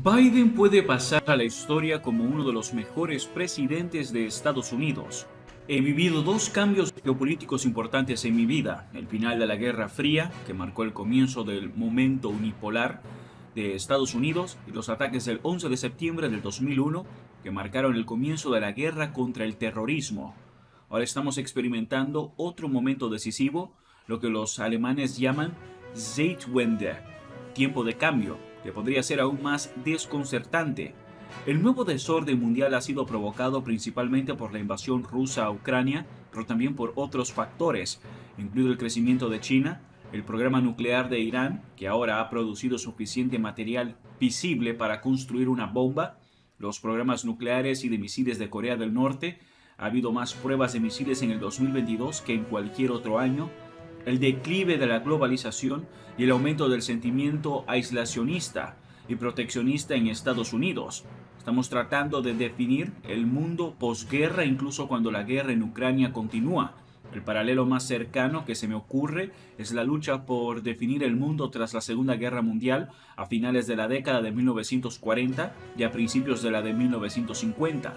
Biden puede pasar a la historia como uno de los mejores presidentes de Estados Unidos. He vivido dos cambios geopolíticos importantes en mi vida: el final de la Guerra Fría, que marcó el comienzo del momento unipolar de Estados Unidos, y los ataques del 11 de septiembre del 2001, que marcaron el comienzo de la guerra contra el terrorismo. Ahora estamos experimentando otro momento decisivo, lo que los alemanes llaman Zeitwende, tiempo de cambio, que podría ser aún más desconcertante. El nuevo desorden mundial ha sido provocado principalmente por la invasión rusa a Ucrania, pero también por otros factores, incluido el crecimiento de China, el programa nuclear de Irán, que ahora ha producido suficiente material visible para construir una bomba, los programas nucleares y de misiles de Corea del Norte. Ha habido más pruebas de misiles en el 2022 que en cualquier otro año, el declive de la globalización y el aumento del sentimiento aislacionista y proteccionista en Estados Unidos. Estamos tratando de definir el mundo posguerra incluso cuando la guerra en Ucrania continúa. El paralelo más cercano que se me ocurre es la lucha por definir el mundo tras la Segunda Guerra Mundial a finales de la década de 1940 y a principios de la de 1950.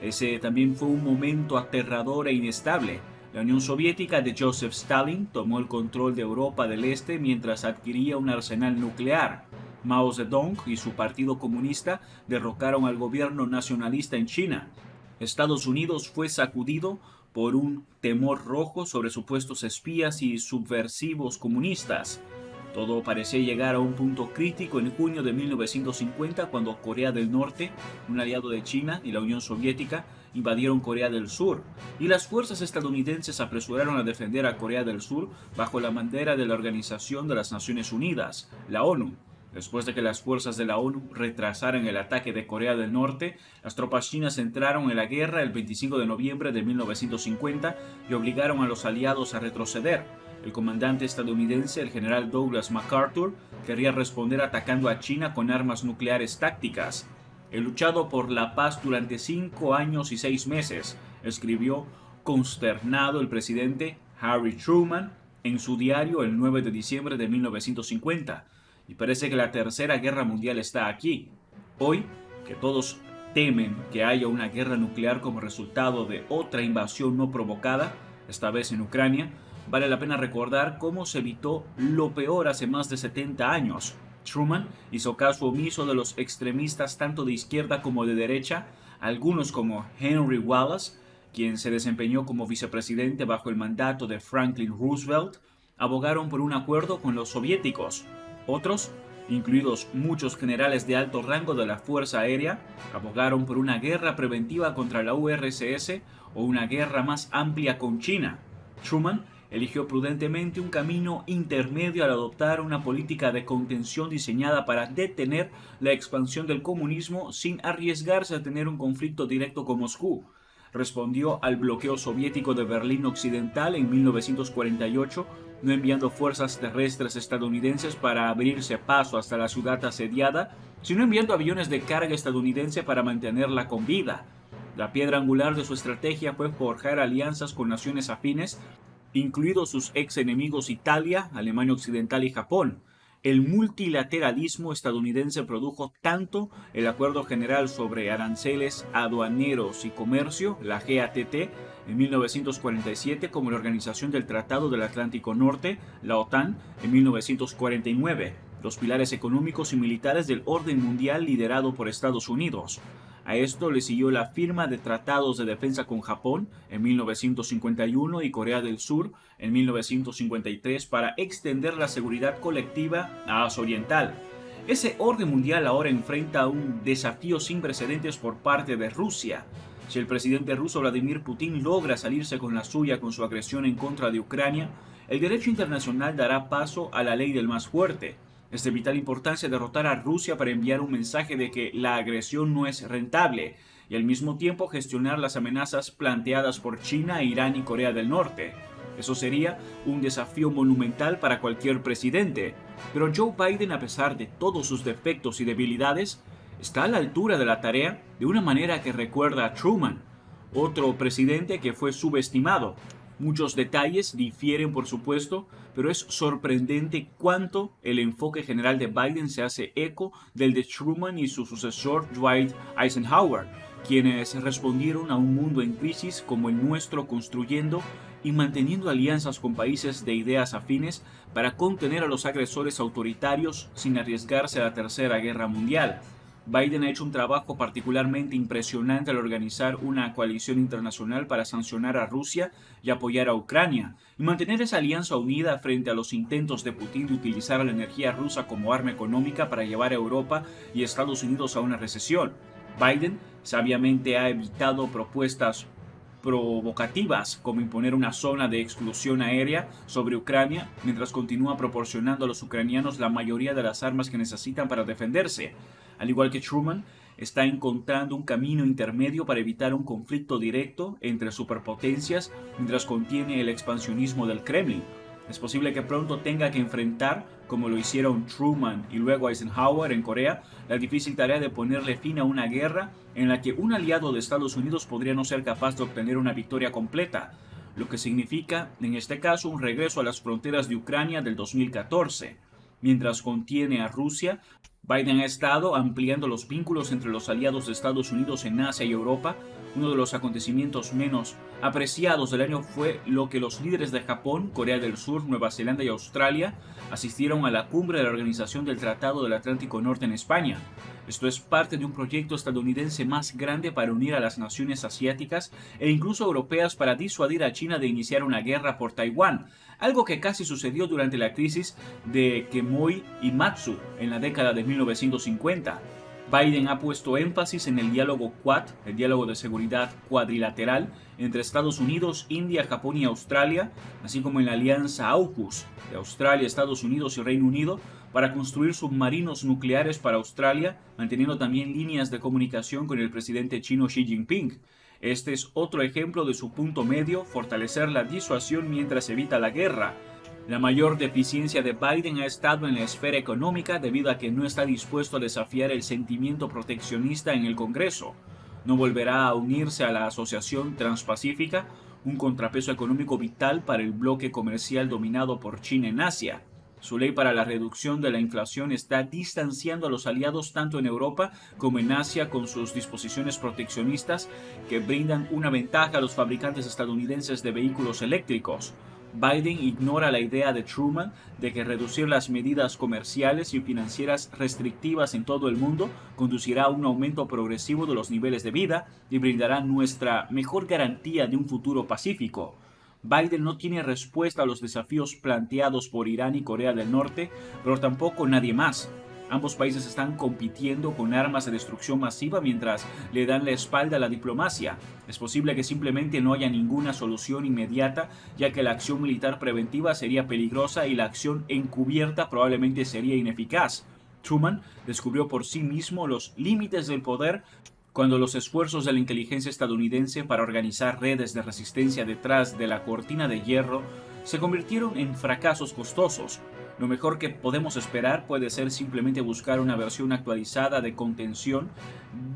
Ese también fue un momento aterrador e inestable. La Unión Soviética de Joseph Stalin tomó el control de Europa del Este mientras adquiría un arsenal nuclear. Mao Zedong y su Partido Comunista derrocaron al gobierno nacionalista en China. Estados Unidos fue sacudido por un temor rojo sobre supuestos espías y subversivos comunistas. Todo parecía llegar a un punto crítico en junio de 1950 cuando Corea del Norte, un aliado de China, y la Unión Soviética invadieron Corea del Sur, y las fuerzas estadounidenses se apresuraron a defender a Corea del Sur bajo la bandera de la Organización de las Naciones Unidas, la ONU. Después de que las fuerzas de la ONU retrasaran el ataque de Corea del Norte, las tropas chinas entraron en la guerra el 25 de noviembre de 1950 y obligaron a los aliados a retroceder. El comandante estadounidense, el general Douglas MacArthur, quería responder atacando a China con armas nucleares tácticas. He luchado por la paz durante 5 años y 6 meses, escribió consternado el presidente Harry Truman en su diario el 9 de diciembre de 1950. Y parece que la Tercera Guerra Mundial está aquí. Hoy, que todos temen que haya una guerra nuclear como resultado de otra invasión no provocada, esta vez en Ucrania, vale la pena recordar cómo se evitó lo peor hace más de 70 años. Truman hizo caso omiso de los extremistas tanto de izquierda como de derecha, algunos como Henry Wallace, quien se desempeñó como vicepresidente bajo el mandato de Franklin Roosevelt, abogaron por un acuerdo con los soviéticos. Otros, incluidos muchos generales de alto rango de la Fuerza Aérea, abogaron por una guerra preventiva contra la URSS o una guerra más amplia con China. Truman eligió prudentemente un camino intermedio al adoptar una política de contención diseñada para detener la expansión del comunismo sin arriesgarse a tener un conflicto directo con Moscú. Respondió al bloqueo soviético de Berlín Occidental en 1948, no enviando fuerzas terrestres estadounidenses para abrirse paso hasta la ciudad asediada, sino enviando aviones de carga estadounidense para mantenerla con vida. La piedra angular de su estrategia fue forjar alianzas con naciones afines, incluidos sus ex enemigos Italia, Alemania Occidental y Japón. El multilateralismo estadounidense produjo tanto el Acuerdo General sobre Aranceles Aduaneros y Comercio, la GATT, en 1947, como la Organización del Tratado del Atlántico Norte, la OTAN, en 1949, los pilares económicos y militares del orden mundial liderado por Estados Unidos. A esto le siguió la firma de tratados de defensa con Japón en 1951 y Corea del Sur en 1953 para extender la seguridad colectiva a Asia Oriental. Ese orden mundial ahora enfrenta un desafío sin precedentes por parte de Rusia. Si el presidente ruso Vladimir Putin logra salirse con la suya con su agresión en contra de Ucrania, el derecho internacional dará paso a la ley del más fuerte. Es de vital importancia derrotar a Rusia para enviar un mensaje de que la agresión no es rentable y al mismo tiempo gestionar las amenazas planteadas por China, Irán y Corea del Norte. Eso sería un desafío monumental para cualquier presidente, pero Joe Biden, a pesar de todos sus defectos y debilidades, está a la altura de la tarea, de una manera que recuerda a Truman, otro presidente que fue subestimado. Muchos detalles difieren, por supuesto, pero es sorprendente cuánto el enfoque general de Biden se hace eco del de Truman y su sucesor Dwight Eisenhower, quienes respondieron a un mundo en crisis como el nuestro construyendo y manteniendo alianzas con países de ideas afines para contener a los agresores autoritarios sin arriesgarse a la Tercera Guerra Mundial. Biden ha hecho un trabajo particularmente impresionante al organizar una coalición internacional para sancionar a Rusia y apoyar a Ucrania, y mantener esa alianza unida frente a los intentos de Putin de utilizar la energía rusa como arma económica para llevar a Europa y Estados Unidos a una recesión. Biden sabiamente ha evitado propuestas provocativas como imponer una zona de exclusión aérea sobre Ucrania mientras continúa proporcionando a los ucranianos la mayoría de las armas que necesitan para defenderse. Al igual que Truman, está encontrando un camino intermedio para evitar un conflicto directo entre superpotencias mientras contiene el expansionismo del Kremlin. Es posible que pronto tenga que enfrentar, como lo hicieron Truman y luego Eisenhower en Corea, la difícil tarea de ponerle fin a una guerra en la que un aliado de Estados Unidos podría no ser capaz de obtener una victoria completa, lo que significa, en este caso, un regreso a las fronteras de Ucrania del 2014. Mientras contiene a Rusia, Biden ha estado ampliando los vínculos entre los aliados de Estados Unidos en Asia y Europa. Uno de los acontecimientos menos apreciados del año fue lo que los líderes de Japón, Corea del Sur, Nueva Zelanda y Australia asistieron a la cumbre de la Organización del Tratado del Atlántico Norte en España. Esto es parte de un proyecto estadounidense más grande para unir a las naciones asiáticas e incluso europeas para disuadir a China de iniciar una guerra por Taiwán, algo que casi sucedió durante la crisis de Quemoy y Matsu en la década de 1950. Biden ha puesto énfasis en el diálogo Quad, el diálogo de seguridad cuadrilateral entre Estados Unidos, India, Japón y Australia, así como en la alianza AUKUS de Australia, Estados Unidos y Reino Unido para construir submarinos nucleares para Australia, manteniendo también líneas de comunicación con el presidente chino Xi Jinping. Este es otro ejemplo de su punto medio, fortalecer la disuasión mientras evita la guerra. La mayor deficiencia de Biden ha estado en la esfera económica debido a que no está dispuesto a desafiar el sentimiento proteccionista en el Congreso. No volverá a unirse a la Asociación Transpacífica, un contrapeso económico vital para el bloque comercial dominado por China en Asia. Su ley para la reducción de la inflación está distanciando a los aliados tanto en Europa como en Asia con sus disposiciones proteccionistas que brindan una ventaja a los fabricantes estadounidenses de vehículos eléctricos. Biden ignora la idea de Truman de que reducir las medidas comerciales y financieras restrictivas en todo el mundo conducirá a un aumento progresivo de los niveles de vida y brindará nuestra mejor garantía de un futuro pacífico. Biden no tiene respuesta a los desafíos planteados por Irán y Corea del Norte, pero tampoco nadie más. Ambos países están compitiendo con armas de destrucción masiva mientras le dan la espalda a la diplomacia. Es posible que simplemente no haya ninguna solución inmediata, ya que la acción militar preventiva sería peligrosa y la acción encubierta probablemente sería ineficaz. Truman descubrió por sí mismo los límites del poder cuando los esfuerzos de la inteligencia estadounidense para organizar redes de resistencia detrás de la cortina de hierro se convirtieron en fracasos costosos. Lo mejor que podemos esperar puede ser simplemente buscar una versión actualizada de contención,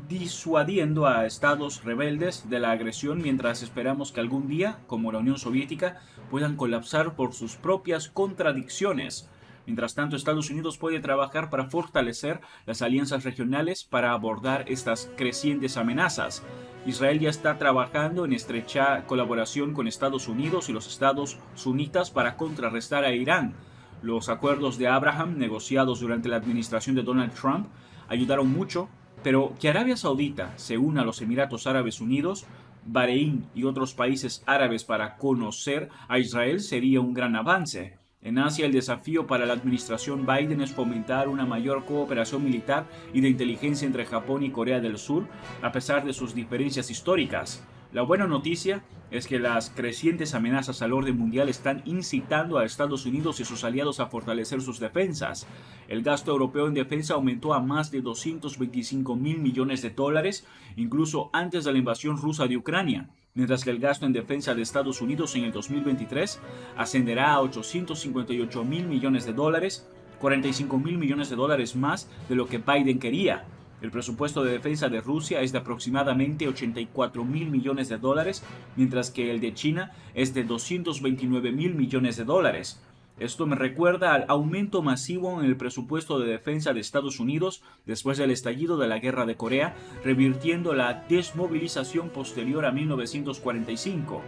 disuadiendo a estados rebeldes de la agresión mientras esperamos que algún día, como la Unión Soviética, puedan colapsar por sus propias contradicciones. Mientras tanto, Estados Unidos puede trabajar para fortalecer las alianzas regionales para abordar estas crecientes amenazas. Israel ya está trabajando en estrecha colaboración con Estados Unidos y los estados sunitas para contrarrestar a Irán. Los acuerdos de Abraham negociados durante la administración de Donald Trump ayudaron mucho, pero que Arabia Saudita se una a los Emiratos Árabes Unidos, Bahrein y otros países árabes para conocer a Israel sería un gran avance. En Asia, el desafío para la administración Biden es fomentar una mayor cooperación militar y de inteligencia entre Japón y Corea del Sur, a pesar de sus diferencias históricas. La buena noticia es que las crecientes amenazas al orden mundial están incitando a Estados Unidos y sus aliados a fortalecer sus defensas. El gasto europeo en defensa aumentó a más de 225.000 millones de dólares, incluso antes de la invasión rusa de Ucrania, mientras que el gasto en defensa de Estados Unidos en el 2023 ascenderá a 858.000 millones de dólares, 45.000 millones de dólares más de lo que Biden quería. El presupuesto de defensa de Rusia es de aproximadamente 84 mil millones de dólares, mientras que el de China es de 229 mil millones de dólares. Esto me recuerda al aumento masivo en el presupuesto de defensa de Estados Unidos después del estallido de la Guerra de Corea, revirtiendo la desmovilización posterior a 1945.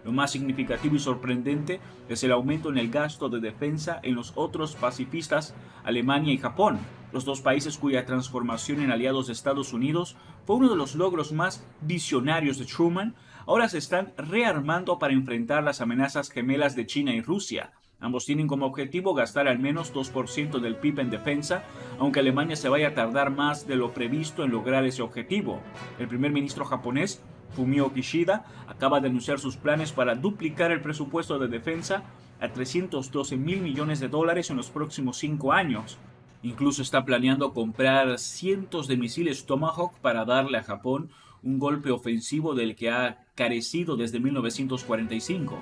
Lo más significativo y sorprendente es el aumento en el gasto de defensa en los otros pacifistas, Alemania y Japón, los dos países cuya transformación en aliados de Estados Unidos fue uno de los logros más visionarios de Truman. Ahora se están rearmando para enfrentar las amenazas gemelas de China y Rusia. Ambos tienen como objetivo gastar al menos 2% del PIB en defensa, aunque Alemania se vaya a tardar más de lo previsto en lograr ese objetivo. El primer ministro japonés, Fumio Kishida, acaba de anunciar sus planes para duplicar el presupuesto de defensa a 312 mil millones de dólares en los próximos 5 años. Incluso está planeando comprar cientos de misiles Tomahawk para darle a Japón un golpe ofensivo del que ha carecido desde 1945.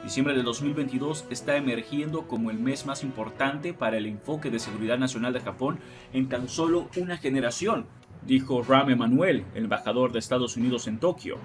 Diciembre de 2022 está emergiendo como el mes más importante para el enfoque de seguridad nacional de Japón en tan solo una generación, dijo Rahm Emanuel, el embajador de Estados Unidos en Tokio.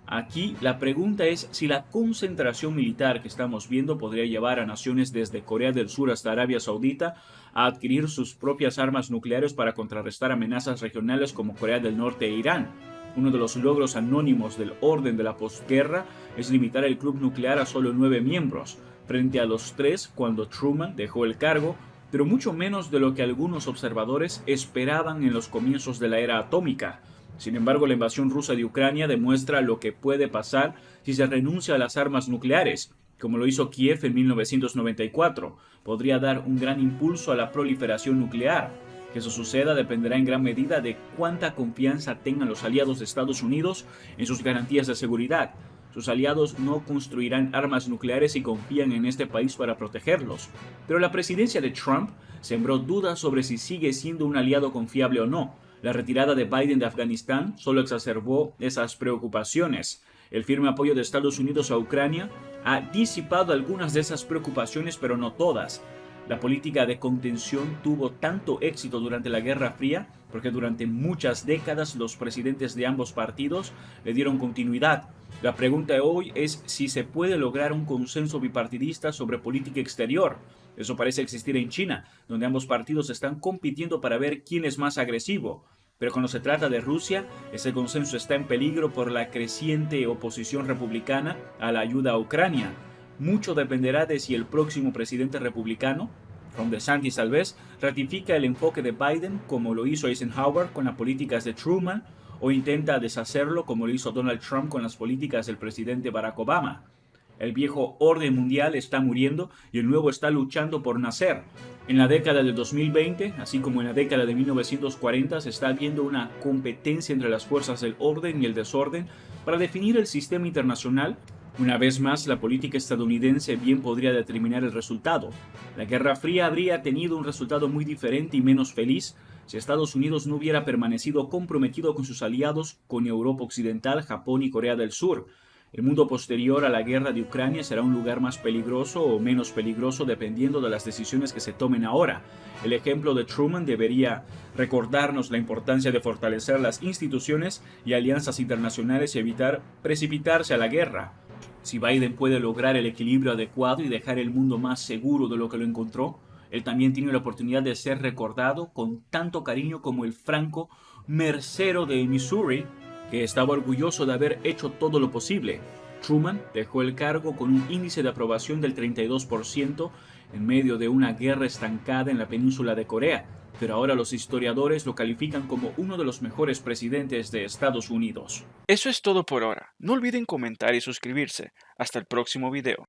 Aquí la pregunta es si la concentración militar que estamos viendo podría llevar a naciones desde Corea del Sur hasta Arabia Saudita a adquirir sus propias armas nucleares para contrarrestar amenazas regionales como Corea del Norte e Irán. Uno de los logros anónimos del orden de la posguerra es limitar el club nuclear a solo 9 miembros, frente a los 3 cuando Truman dejó el cargo, pero mucho menos de lo que algunos observadores esperaban en los comienzos de la era atómica. Sin embargo, la invasión rusa de Ucrania demuestra lo que puede pasar si se renuncia a las armas nucleares, como lo hizo Kiev en 1994. Podría dar un gran impulso a la proliferación nuclear. Que eso suceda dependerá en gran medida de cuánta confianza tengan los aliados de Estados Unidos en sus garantías de seguridad. Sus aliados no construirán armas nucleares si confían en este país para protegerlos. Pero la presidencia de Trump sembró dudas sobre si sigue siendo un aliado confiable o no. La retirada de Biden de Afganistán solo exacerbó esas preocupaciones. El firme apoyo de Estados Unidos a Ucrania ha disipado algunas de esas preocupaciones, pero no todas. La política de contención tuvo tanto éxito durante la Guerra Fría porque durante muchas décadas los presidentes de ambos partidos le dieron continuidad. La pregunta de hoy es si se puede lograr un consenso bipartidista sobre política exterior. Eso parece existir en China, donde ambos partidos están compitiendo para ver quién es más agresivo. Pero cuando se trata de Rusia, ese consenso está en peligro por la creciente oposición republicana a la ayuda a Ucrania. Mucho dependerá de si el próximo presidente republicano, Ron DeSantis tal vez, ratifica el enfoque de Biden como lo hizo Eisenhower con las políticas de Truman o intenta deshacerlo como lo hizo Donald Trump con las políticas del presidente Barack Obama. El viejo orden mundial está muriendo y el nuevo está luchando por nacer. En la década del 2020, así como en la década de 1940, se está viendo una competencia entre las fuerzas del orden y el desorden para definir el sistema internacional. Una vez más, la política estadounidense bien podría determinar el resultado. La Guerra Fría habría tenido un resultado muy diferente y menos feliz si Estados Unidos no hubiera permanecido comprometido con sus aliados, con Europa Occidental, Japón y Corea del Sur. El mundo posterior a la guerra de Ucrania será un lugar más peligroso o menos peligroso dependiendo de las decisiones que se tomen ahora. El ejemplo de Truman debería recordarnos la importancia de fortalecer las instituciones y alianzas internacionales y evitar precipitarse a la guerra. Si Biden puede lograr el equilibrio adecuado y dejar el mundo más seguro de lo que lo encontró, él también tiene la oportunidad de ser recordado con tanto cariño como el franco mercero de Missouri, que estaba orgulloso de haber hecho todo lo posible. Truman dejó el cargo con un índice de aprobación del 32% en medio de una guerra estancada en la península de Corea, pero ahora los historiadores lo califican como uno de los mejores presidentes de Estados Unidos. Eso es todo por ahora. No olviden comentar y suscribirse. Hasta el próximo video.